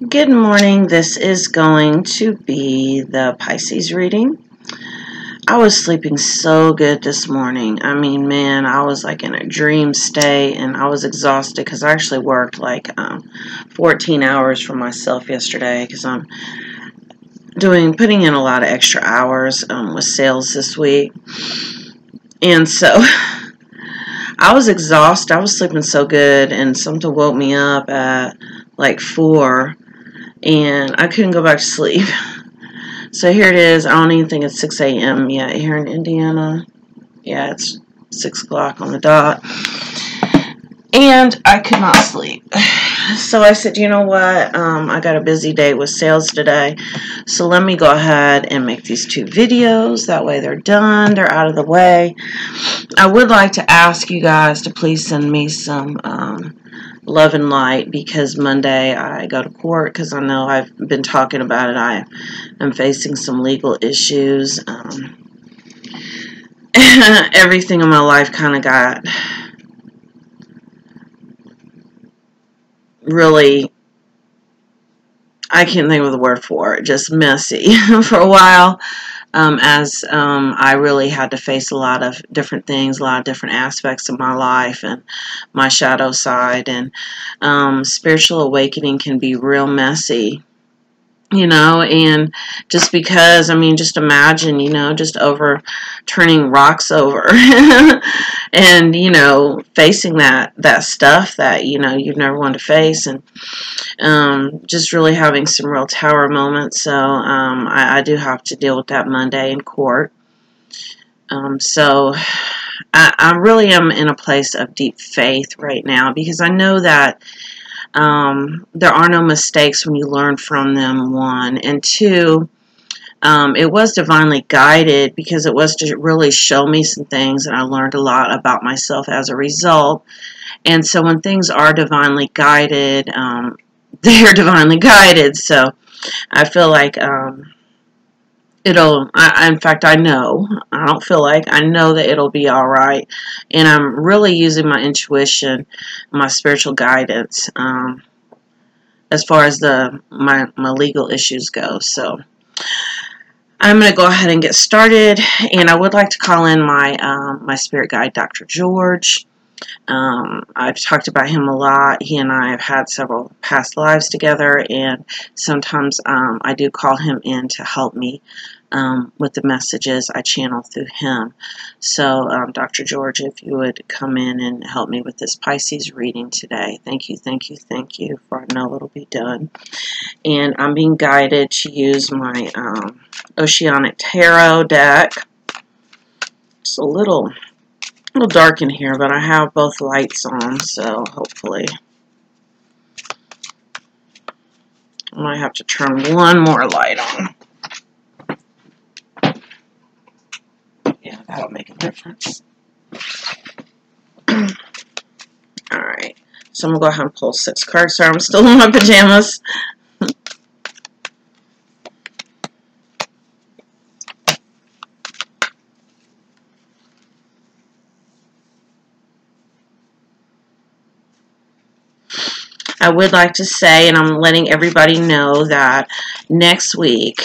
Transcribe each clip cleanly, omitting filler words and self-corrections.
Good morning. This is going to be the Pisces reading. I was sleeping so good this morning. I mean, man, I was like in a dream state and I was exhausted because I actually worked like 14 hours for myself yesterday because I'm putting in a lot of extra hours with sales this week. And so I was exhausted. I was sleeping so good and something woke me up at like 4 and I couldn't go back to sleep. So here it is. I don't even think it's 6 a.m. yet here in Indiana. Yeah, it's 6 o'clock on the dot. And I could not sleep. So I said, you know what? I got a busy day with sales today. So let me go ahead and make these 2 videos. That way they're done. They're out of the way. I would like to ask you guys to please send me some love and light because Monday I go to court because I know I've been talking about it. I am facing some legal issues. Everything in my life kind of got really, I can't think of the word for it, just messy for a while. As I really had to face a lot of different things, a lot of different aspects of my life and my shadow side. And spiritual awakening can be real messy, you know, and just because, I mean, just imagine, you know, just turning rocks over and, you know, facing that stuff that, you know, you've never wanted to face and just really having some real tower moments. So I do have to deal with that Monday in court. So I really am in a place of deep faith right now because I know that there are no mistakes when you learn from them, 1. And 2, it was divinely guided because it was to really show me some things and I learned a lot about myself as a result. And so when things are divinely guided, they're divinely guided. So I feel like in fact, I know, I don't feel like, I know that it'll be all right. And I'm really using my intuition, my spiritual guidance, as far as my legal issues go. So I'm going to go ahead and get started. And I would like to call in my spirit guide, Dr. George. I've talked about him a lot. He and I have had several past lives together, and sometimes I do call him in to help me with the messages I channel through him. So, Dr. George, if you would come in and help me with this Pisces reading today. Thank you, thank you, thank you, for I know it'll be done. And I'm being guided to use my Oceanic Tarot deck. It's a little dark in here, but I have both lights on, so hopefully I might have to turn one more light on. Yeah, that'll make a difference. Alright, so I'm going to go ahead and pull 6 cards. Sorry, I'm still in my pajamas. I would like to say, and I'm letting everybody know that next week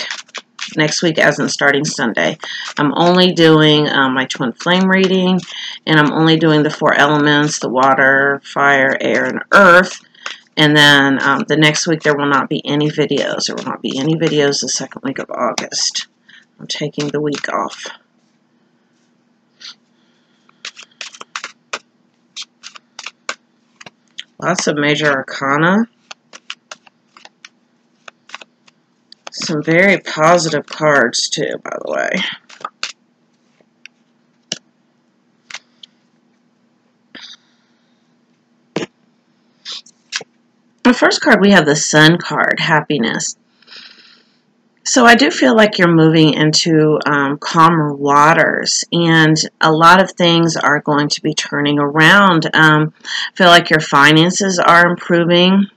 as in starting Sunday, I'm only doing my twin flame reading, and I'm only doing the 4 elements, the water, fire, air, and earth. And then the next week there will not be any videos. There will not be any videos the 2nd week of August. I'm taking the week off. Lots of major arcana. Some very positive cards too, by the way. The first card, we have the Sun card, happiness. So I do feel like you're moving into calmer waters, and a lot of things are going to be turning around. I feel like your finances are improving.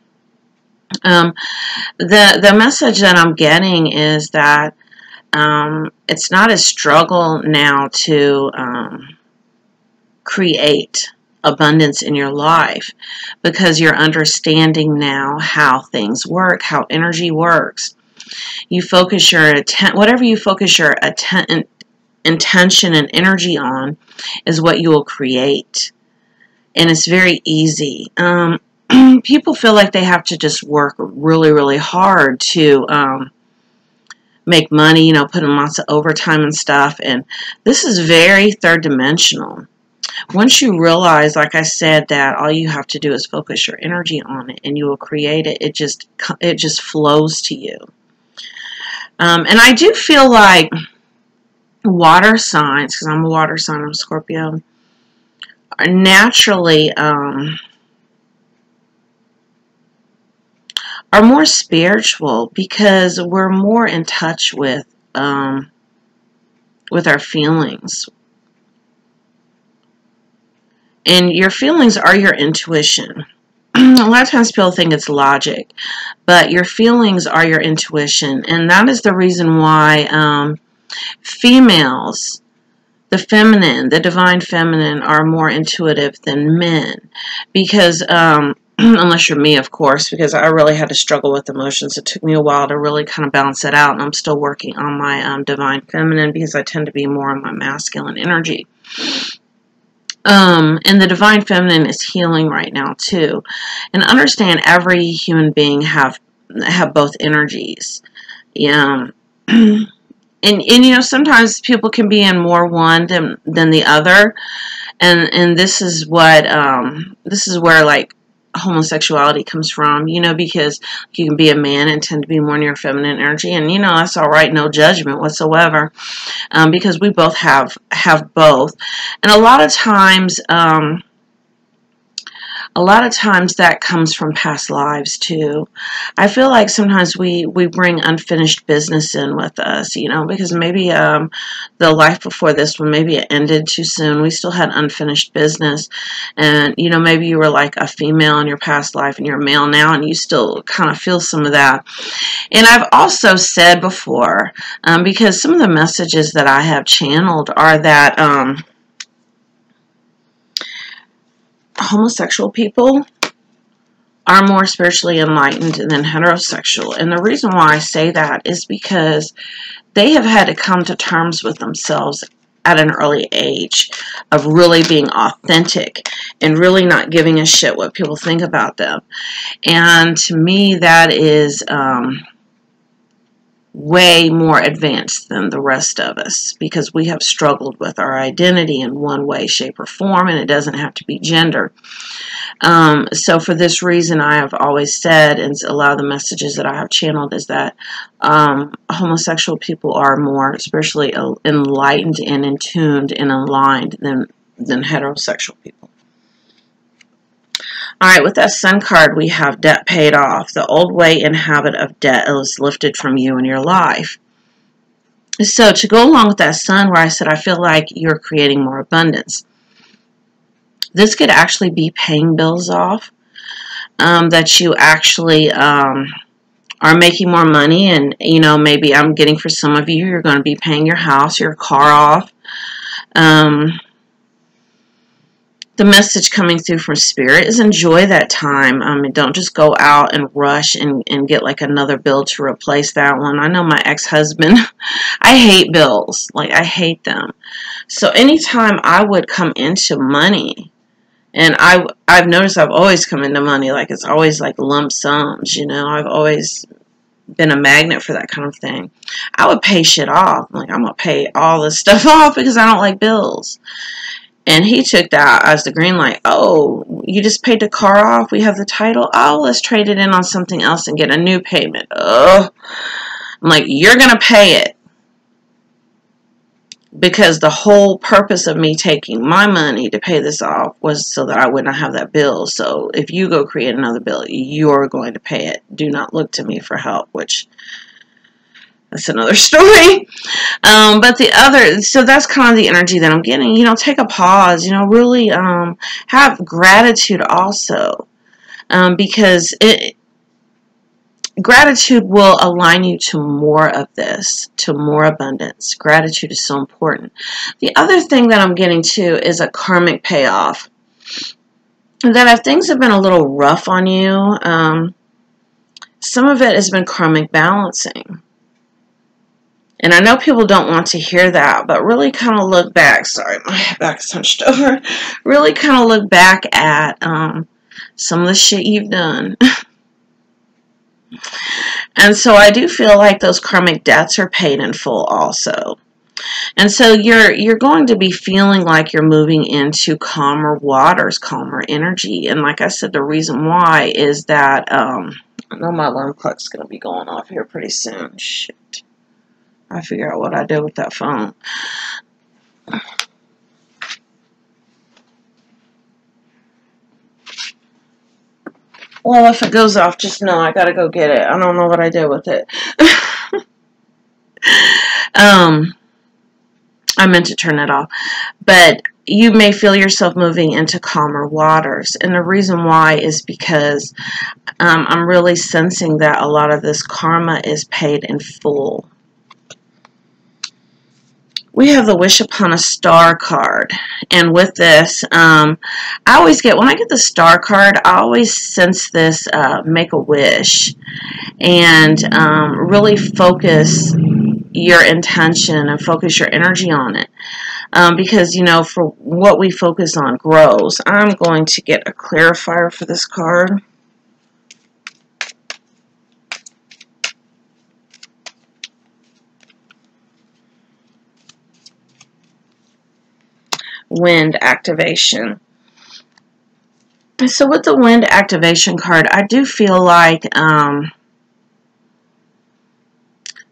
The message that I'm getting is that it's not a struggle now to create abundance in your life because you're understanding now how things work, how energy works. You focus your whatever you focus your intention and energy on is what you will create. And it's very easy. People feel like they have to just work really, really hard to make money, put in lots of overtime and stuff. And this is very third dimensional. Once you realize, like I said, that all you have to do is focus your energy on it and you will create it. It just flows to you. And I do feel like water signs, because I'm a water sign, I'm a Scorpio, are naturally are more spiritual because we're more in touch with our feelings. And your feelings are your intuition. A lot of times people think it's logic, but your feelings are your intuition. And that is the reason why females, the feminine, the divine feminine, are more intuitive than men. Because, unless you're me, of course, because I really had to struggle with emotions. It took me a while to really kind of balance it out. And I'm still working on my divine feminine because I tend to be more on my masculine energy. And the divine feminine is healing right now too. And understand every human being have both energies. Yeah. And sometimes people can be in more one than the other. And this is what this is where like homosexuality comes from, because you can be a man and tend to be more in your feminine energy, and that's all right, no judgment whatsoever, because we both have both. And a lot of times that comes from past lives too. I feel like sometimes we bring unfinished business in with us, because maybe the life before this one, maybe it ended too soon. We still had unfinished business. And, maybe you were like a female in your past life and you're a male now and you still kind of feel some of that. And I've also said before, because some of the messages that I have channeled are that homosexual people are more spiritually enlightened than heterosexual. And the reason why I say that is because they have had to come to terms with themselves at an early age of really being authentic and really not giving a shit what people think about them. And to me, that is way more advanced than the rest of us, because we have struggled with our identity in one way, shape, or form, and it doesn't have to be gender. So for this reason, I have always said, and a lot of the messages that I have channeled is that homosexual people are more spiritually enlightened and in tuned and aligned than heterosexual people. All right, with that Sun card, we have debt paid off. The old way and habit of debt is lifted from you in your life. So to go along with that Sun, where I said I feel like you're creating more abundance, this could actually be paying bills off, that you actually are making more money. And, maybe I'm getting for some of you, you're going to be paying your house, your car off. The message coming through from Spirit is enjoy that time. Don't just go out and rush and get like another bill to replace that one. I know my ex-husband, I hate bills. Like, I hate them. So anytime I would come into money, and I've noticed I've always come into money, like it's always like lump sums, I've always been a magnet for that kind of thing. I would pay shit off. Like, I'm going to pay all this stuff off because I don't like bills. And he took that as the green light. Oh, you just paid the car off? We have the title? Oh, let's trade it in on something else and get a new payment. Oh, I'm like, you're going to pay it. Because the whole purpose of me taking my money to pay this off was so that I would not have that bill. So if you go create another bill, you're going to pay it. Do not look to me for help, which... that's another story. But the other, so that's kind of the energy that I'm getting. Take a pause, really have gratitude also. Because gratitude will align you to more of this, to more abundance. Gratitude is so important. The other thing that I'm getting to is a karmic payoff. that if things have been a little rough on you, some of it has been karmic balancing. And I know people don't want to hear that, but really kind of look back. Sorry, my back's hunched over. Really kind of look back at some of the shit you've done. And so I do feel like those karmic debts are paid in full also. And so you're going to be feeling like you're moving into calmer waters, calmer energy. And like I said, the reason why is that I know my alarm clock's going to be going off here pretty soon. Shit. I figure out what I did with that phone. Well, if it goes off, just know I gotta go get it. I don't know what I did with it. I meant to turn it off. But you may feel yourself moving into calmer waters. And the reason why is because I'm really sensing that a lot of this karma is paid in full. We have the Wish Upon a Star card. And with this, I always get, when I get the Star card, I always sense this make a wish. And really focus your intention and focus your energy on it. Because, you know, for what we focus on grows. I'm going to get a clarifier for this card. Wind activation. So with the wind activation card, I do feel like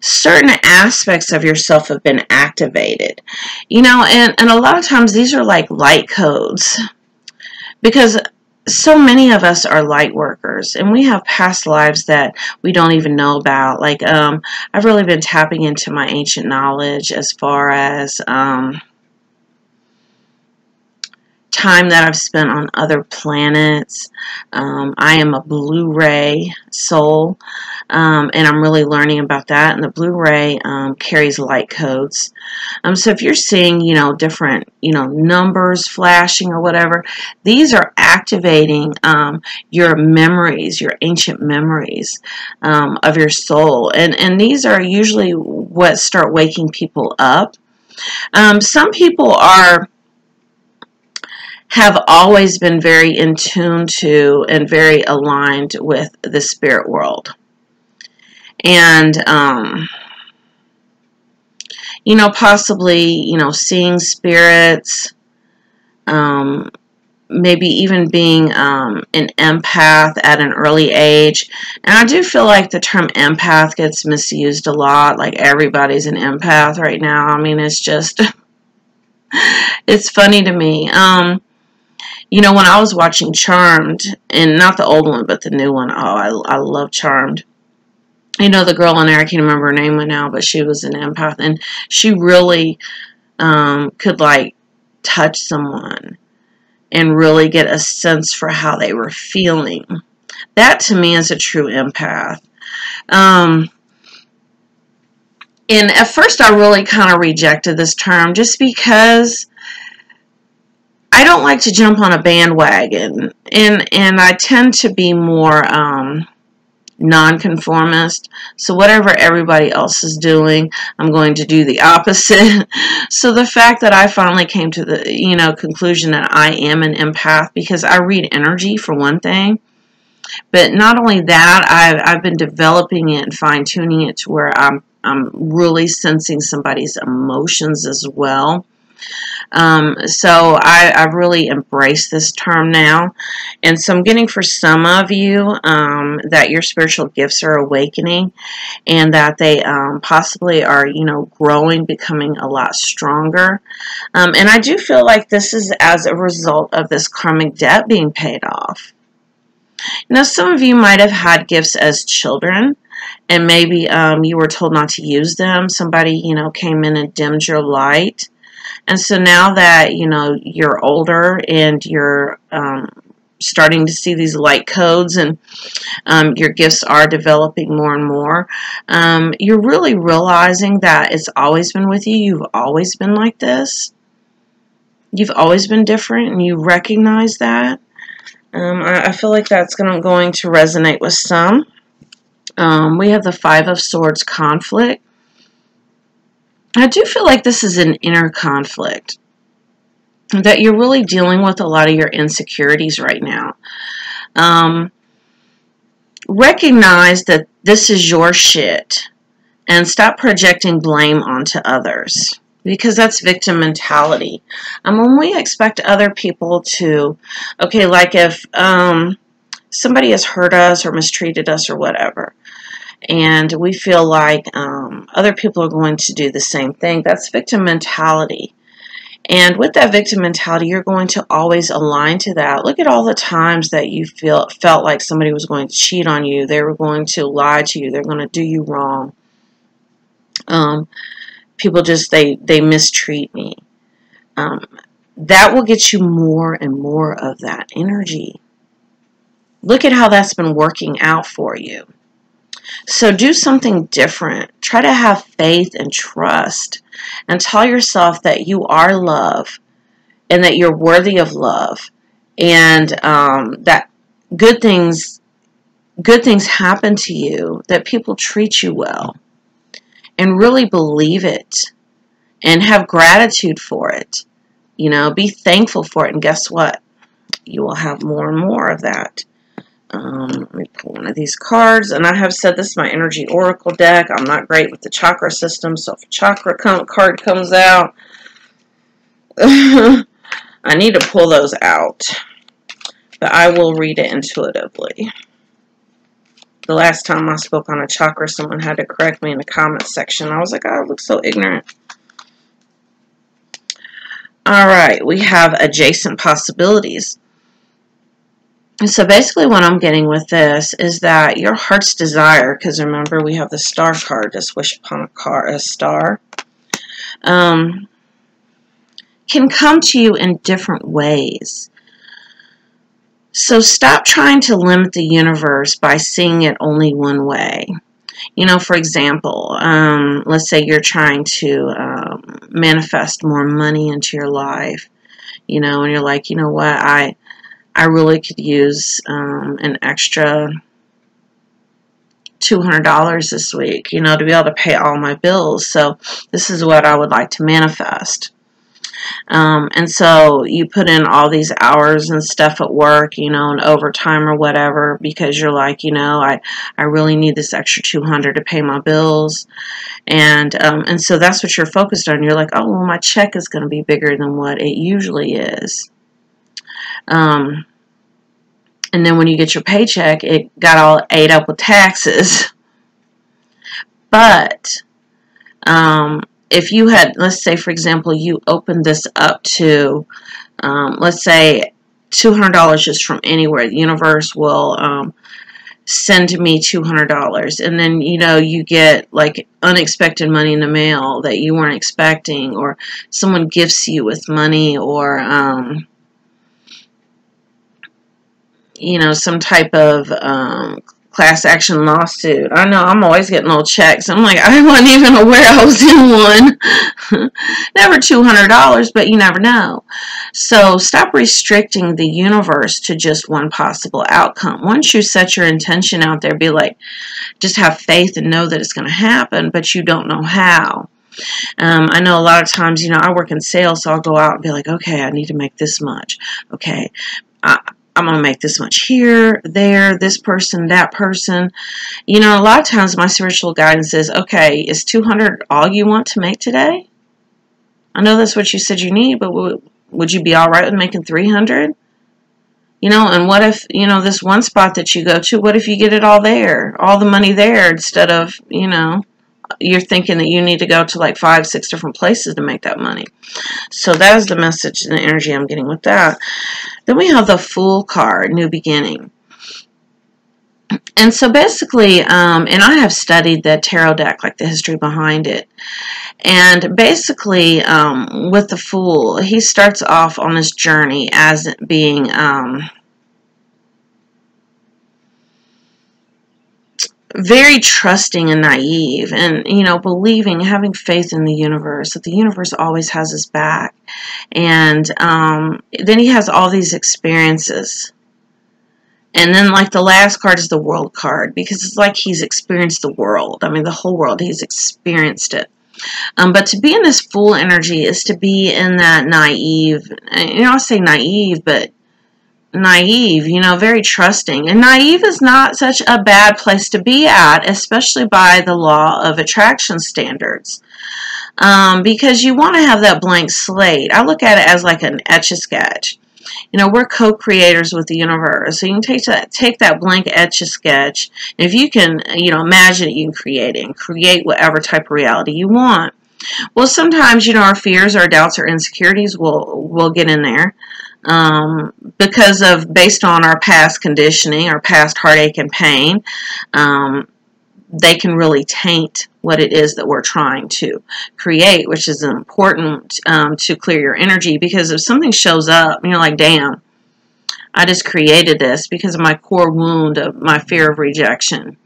certain aspects of yourself have been activated. You know, and a lot of times these are like light codes. Because so many of us are light workers, and we have past lives that we don't even know about. Like, I've really been tapping into my ancient knowledge as far as time that I've spent on other planets. I am a Blu-ray soul, and I'm really learning about that. And the Blu-ray carries light codes. So if you're seeing, you know, different, you know, numbers flashing or whatever, these are activating your memories, your ancient memories of your soul. And these are usually what start waking people up. Some people have always been very in tune to and very aligned with the spirit world. And, you know, possibly, you know, seeing spirits, maybe even being an empath at an early age. And I do feel like the term empath gets misused a lot. Like, everybody's an empath right now. I mean, it's just, it's funny to me. You know, when I was watching Charmed, and not the old one, but the new one, oh, I love Charmed. You know, the girl in there, I can't remember her name right now, but she was an empath, and she really could, like, touch someone and really get a sense for how they were feeling. That, to me, is a true empath. And at first, I really kind of rejected this term just because I don't like to jump on a bandwagon, and I tend to be more nonconformist. So whatever everybody else is doing, I'm going to do the opposite. So the fact that I finally came to the, you know, conclusion that I am an empath, because I read energy for one thing, but not only that, I've been developing it and fine-tuning it to where I'm really sensing somebody's emotions as well. So I've really embraced this term now. And so I'm getting for some of you that your spiritual gifts are awakening, and that they possibly are, you know, growing, becoming a lot stronger. And I do feel like this is as a result of this karmic debt being paid off. Now, some of you might have had gifts as children, and maybe you were told not to use them. Somebody, you know, came in and dimmed your light. And so now that, you know, you're older and you're starting to see these light codes, and your gifts are developing more and more, you're really realizing that it's always been with you. You've always been like this. You've always been different, and you recognize that. I feel like that's going to resonate with some. We have the Five of Swords conflict. I do feel like this is an inner conflict, that you're really dealing with a lot of your insecurities right now. Recognize that this is your shit and stop projecting blame onto others, because that's victim mentality. When we expect other people to, okay, like if somebody has hurt us or mistreated us or whatever, and we feel like other people are going to do the same thing, that's victim mentality. And with that victim mentality, you're going to always align to that. Look at all the times that you felt like somebody was going to cheat on you. They were going to lie to you. They're going to do you wrong. People just, they mistreat me. That will get you more and more of that energy. Look at how that's been working out for you. So do something different. Try to have faith and trust, and tell yourself that you are love and that you're worthy of love, and that good things happen to you, that people treat you well, and really believe it and have gratitude for it. You know, be thankful for it, and guess what? You will have more and more of that. Let me pull one of these cards, and I have said this is my energy oracle deck. I'm not great with the chakra system, so if a chakra card comes out, I need to pull those out, but I will read it intuitively. The last time I spoke on a chakra, someone had to correct me in the comments section. I was like, oh, I look so ignorant. All right, we have adjacent possibilities. So basically what I'm getting with this is that your heart's desire, because remember we have the star card, just wish upon a star, can come to you in different ways. So stop trying to limit the universe by seeing it only one way. You know, for example, let's say you're trying to manifest more money into your life, you know, and you're like, you know what, I really could use an extra $200 this week, you know, to be able to pay all my bills. So this is what I would like to manifest. And so you put in all these hours and stuff at work, you know, and overtime or whatever, because you're like, you know, I really need this extra $200 to pay my bills. And so that's what you're focused on. You're like, oh, well, my check is going to be bigger than what it usually is. And then when you get your paycheck, it got all ate up with taxes. But if you had, let's say, for example, you opened this up to, let's say, $200 just from anywhere. The universe will send me $200. And then, you know, you get, like, unexpected money in the mail that you weren't expecting, or someone gifts you with money, or you know, some type of class action lawsuit. I know I'm always getting little checks. I'm like, I wasn't even aware I was in one. Never $200, but you never know. So stop restricting the universe to just one possible outcome. Once you set your intention out there, be like, just have faith and know that it's going to happen, but you don't know how. I know a lot of times, you know, I work in sales, so I'll go out and be like, okay, I need to make this much. Okay, I'm going to make this much here, there, this person, that person. You know, a lot of times my spiritual guidance is, okay, is 200 all you want to make today? I know that's what you said you need, but would you be all right with making 300? You know, and what if, you know, this one spot that you go to, what if you get it all there, all the money there, instead of, you know, you're thinking that you need to go to like 5, 6 different places to make that money. So that is the message and the energy I'm getting with that. Then we have the Fool card, New Beginning. And so basically, and I have studied the tarot deck, like the history behind it. And basically, with the Fool, he starts off on his journey as being very trusting and naive, and, you know, believing, having faith in the universe, that the universe always has his back. And then he has all these experiences And then like the last card is the World card, because it's like he's experienced the world. I mean, the whole world, he's experienced it. But to be in this Fool energy is to be in that naive, I say naive, but naive, very trusting. And naive is not such a bad place to be at, especially by the law of attraction standards. Because you want to have that blank slate. I look at it as like an Etch-a-Sketch. We're co-creators with the universe. So you can take that blank Etch-a-Sketch. If you can, imagine it, you can create it and create whatever type of reality you want. Well, sometimes, our fears, our doubts, our insecurities will get in there. Based on our past conditioning, our past heartache and pain, they can really taint what it is that we're trying to create, which is important to clear your energy, because if something shows up and you're like, damn, I just created this because of my core wound of my fear of rejection.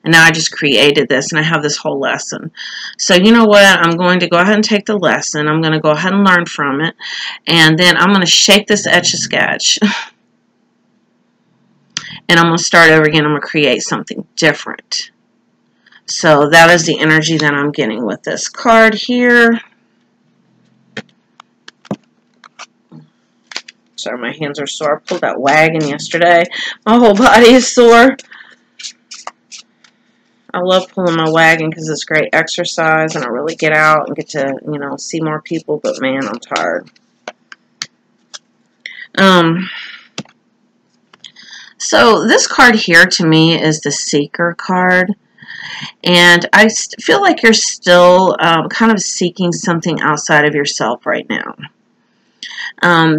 And now I just created this and I have this whole lesson. So you know what? I'm going to go ahead and take the lesson. I'm going to go ahead and learn from it. And then I'm going to shake this Etch-a-Sketch. And I'm going to start over again. I'm going to create something different. So that is the energy that I'm getting with this card here. Sorry, my hands are sore. I pulled that wagon yesterday. My whole body is sore. I love pulling my wagon because it's great exercise and I really get out and get to, see more people. But man, I'm tired. So this card here to me is the Seeker card. And I feel like you're still kind of seeking something outside of yourself right now.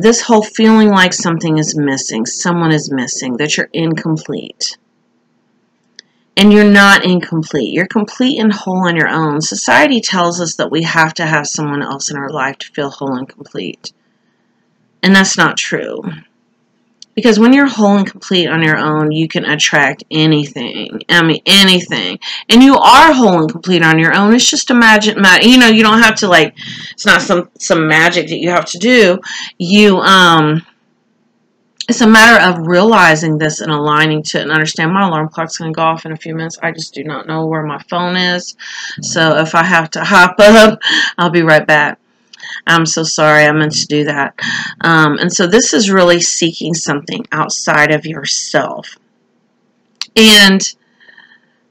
This whole feeling like something is missing, someone is missing, that you're incomplete. And you're not incomplete. You're complete and whole on your own. Society tells us that we have to have someone else in our life to feel whole and complete. And that's not true. Because when you're whole and complete on your own, you can attract anything. I mean, anything. And you are whole and complete on your own. It's just a magic. You don't have to, like, it's not some magic that you have to do. It's a matter of realizing this and aligning to it and understand. My alarm clock's going to go off in a few minutes. I just do not know where my phone is. So if I have to hop up, I'll be right back. I'm so sorry. I meant to do that. And so this is really seeking something outside of yourself. And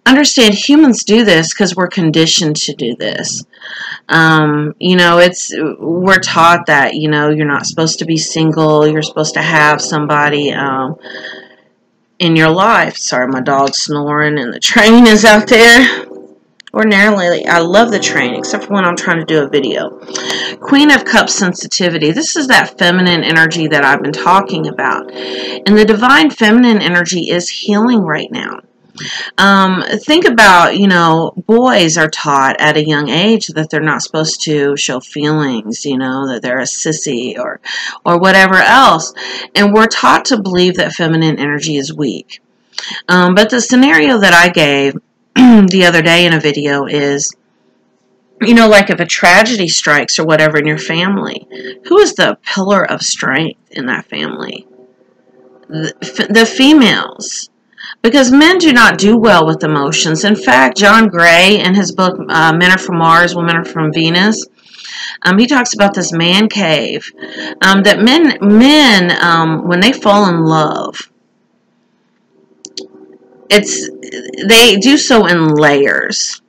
understand humans do this because we're conditioned to do this. We're taught that, you're not supposed to be single. You're supposed to have somebody in your life. Sorry, my dog's snoring and the train is out there. Ordinarily, I love the train, except for when I'm trying to do a video. Queen of Cups sensitivity. This is that feminine energy that I've been talking about. And the divine feminine energy is healing right now. Think about, boys are taught at a young age that they're not supposed to show feelings, that they're a sissy or whatever else. And we're taught to believe that feminine energy is weak. But the scenario that I gave the other day in a video is, like if a tragedy strikes or whatever in your family, who is the pillar of strength in that family? The females. Because men do not do well with emotions. In fact, John Gray, in his book, Men Are From Mars, Women Are From Venus, he talks about this man cave. That men, when they fall in love, they do so in layers.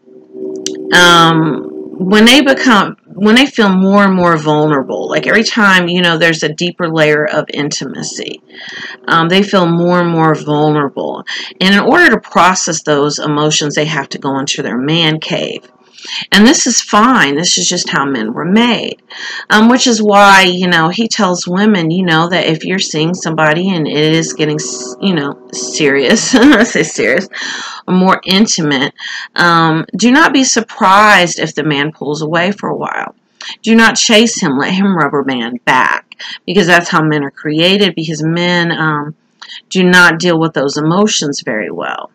When they feel more and more vulnerable, like every time, there's a deeper layer of intimacy, they feel more and more vulnerable. And in order to process those emotions, they have to go into their man cave. And this is fine. This is just how men were made. Which is why, he tells women, that if you're seeing somebody and it is getting, serious, I say serious, or more intimate, do not be surprised if the man pulls away for a while. Do not chase him. Let him rubber band back. Because that's how men are created. Because men do not deal with those emotions very well.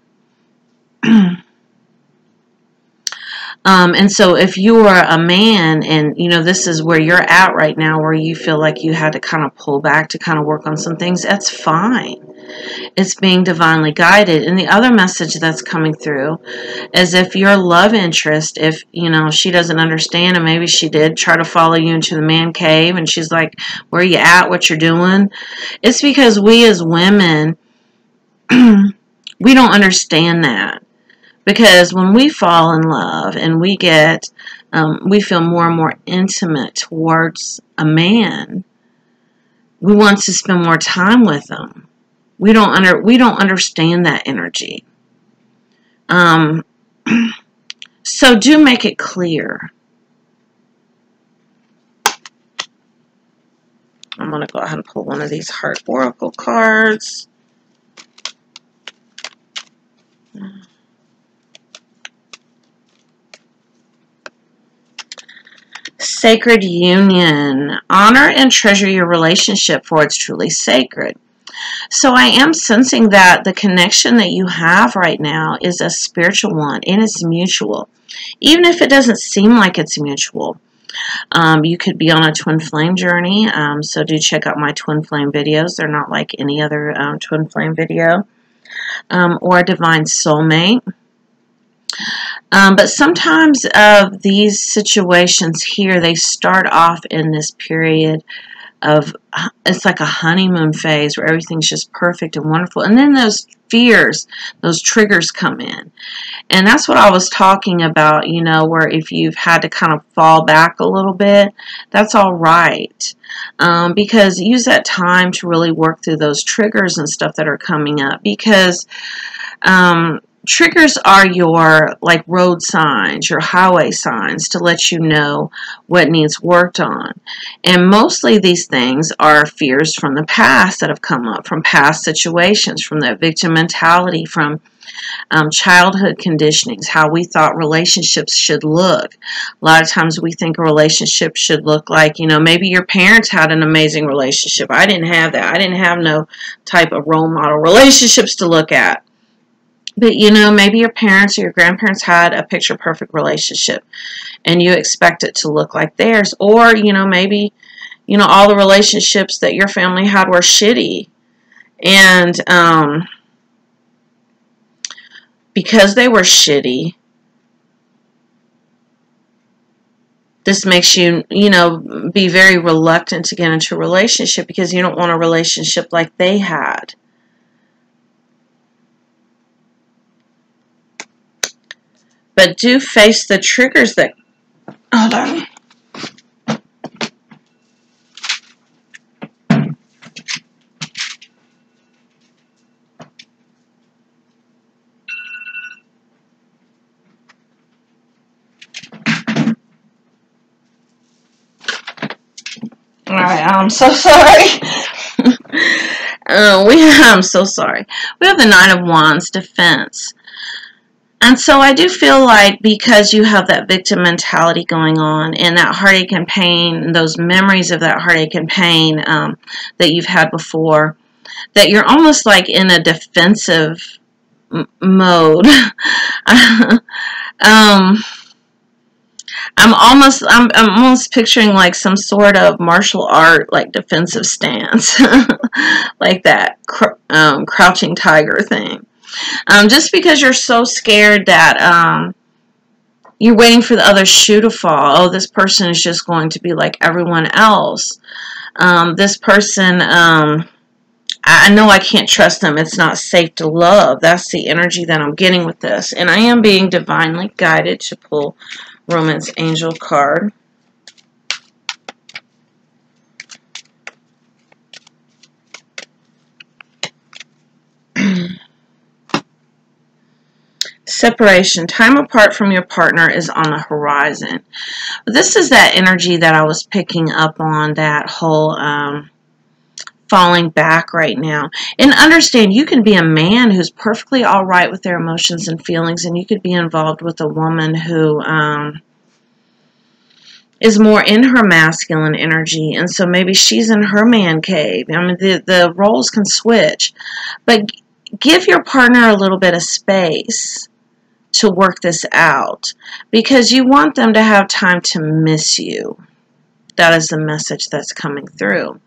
And so if you are a man and, this is where you're at right now, where you feel like you had to kind of pull back to kind of work on some things, that's fine. It's being divinely guided. And the other message that's coming through is if your love interest, if, you know, she doesn't understand, and maybe she did try to follow you into the man cave, and she's like, where are you at, what you're doing? It's because we as women, we don't understand that. Because when we fall in love and we get, we feel more and more intimate towards a man, we want to spend more time with them. We don't understand that energy. So do make it clear. I'm going to go ahead and pull one of these Heart Oracle cards. Sacred union. Honor and treasure your relationship, for it's truly sacred. So I am sensing that the connection that you have right now is a spiritual one, and it's mutual. Even if it doesn't seem like it's mutual. You could be on a twin flame journey, so do check out my twin flame videos. They're not like any other twin flame video. Or a divine soulmate. But sometimes these situations here, they start off in this period of, it's like a honeymoon phase where everything's just perfect and wonderful. And then those fears, those triggers come in. And that's what I was talking about, you know, where if you've had to kind of fall back a little bit, that's all right. Because use that time to really work through those triggers and stuff that are coming up. Because triggers are your like road signs, your highway signs to let you know what needs worked on. And mostly these things are fears from the past that have come up, from past situations, from that victim mentality, from childhood conditionings, how we thought relationships should look. A lot of times we think a relationship should look like, you know, maybe your parents had an amazing relationship. I didn't have that. I didn't have no type of role model relationships to look at. But, you know, maybe your parents or your grandparents had a picture-perfect relationship, and you expect it to look like theirs. Or, you know, maybe, you know, all the relationships that your family had were shitty. And because they were shitty, this makes you, you know, be very reluctant to get into a relationship because you don't want a relationship like they had. But do face the triggers that, hold on. Alright, I'm so sorry. I'm so sorry. We have the Nine of Wands, defense. And so I do feel like because you have that victim mentality going on and that heartache and pain, those memories of that heartache and pain that you've had before, that you're almost like in a defensive mode. I'm almost picturing like some sort of martial art, like defensive stance, like that crouching tiger thing. Just because you're so scared that you're waiting for the other shoe to fall. Oh, this person is just going to be like everyone else. This person, I know I can't trust them. It's not safe to love. That's the energy that I'm getting with this. And I am being divinely guided to pull Romance Angel card. Separation. Time apart from your partner is on the horizon. This is that energy that I was picking up on, that whole falling back right now. And understand, you can be a man who's perfectly all right with their emotions and feelings, and you could be involved with a woman who is more in her masculine energy, and so maybe she's in her man cave. I mean, the roles can switch. But give your partner a little bit of space to work this out, because you want them to have time to miss you. That is the message that's coming through.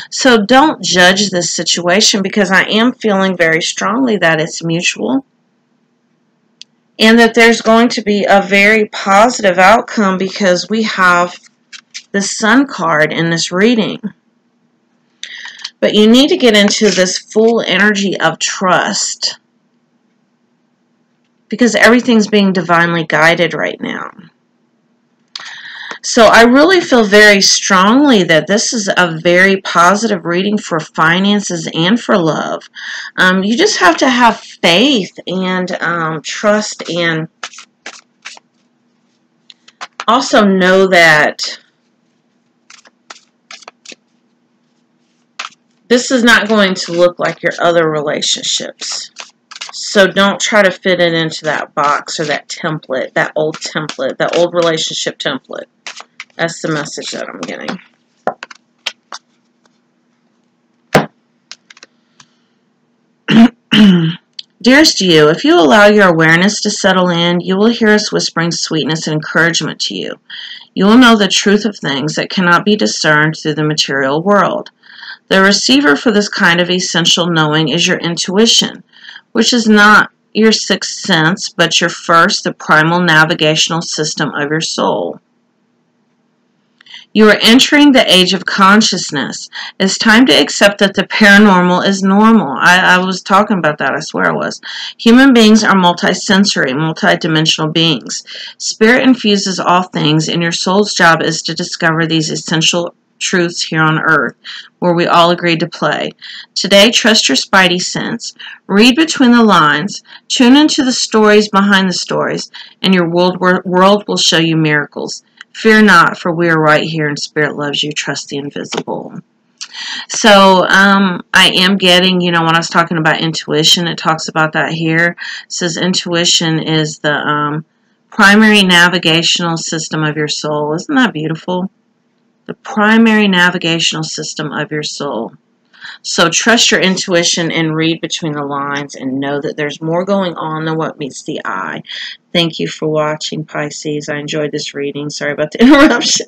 So don't judge this situation, because I am feeling very strongly that it's mutual and that there's going to be a very positive outcome, because we have the Sun card in this reading. But you need to get into this full energy of trust, because everything's being divinely guided right now. So I really feel very strongly that this is a very positive reading for finances and for love. You just have to have faith and trust, and also know that this is not going to look like your other relationships. So don't try to fit it into that box or that template, that old relationship template. That's the message that I'm getting. Dearest you, if you allow your awareness to settle in, you will hear us whispering sweetness and encouragement to you. You will know the truth of things that cannot be discerned through the material world. The receiver for this kind of essential knowing is your intuition, which is not your sixth sense, but your first, the primal navigational system of your soul. You are entering the age of consciousness. It's time to accept that the paranormal is normal. I was talking about that, I swear I was. Human beings are multisensory, multidimensional beings. Spirit infuses all things, and your soul's job is to discover these essential truths here on earth, where we all agreed to play. Today, trust your spidey sense, read between the lines, tune into the stories behind the stories, and your world will show you miracles. Fear not, for we are right here, and Spirit loves you. Trust the invisible. So, I am getting, when I was talking about intuition, it talks about that here. It says intuition is the primary navigational system of your soul. Isn't that beautiful? The primary navigational system of your soul. So trust your intuition and read between the lines and know that there's more going on than what meets the eye. Thank you for watching, Pisces. I enjoyed this reading. Sorry about the interruption.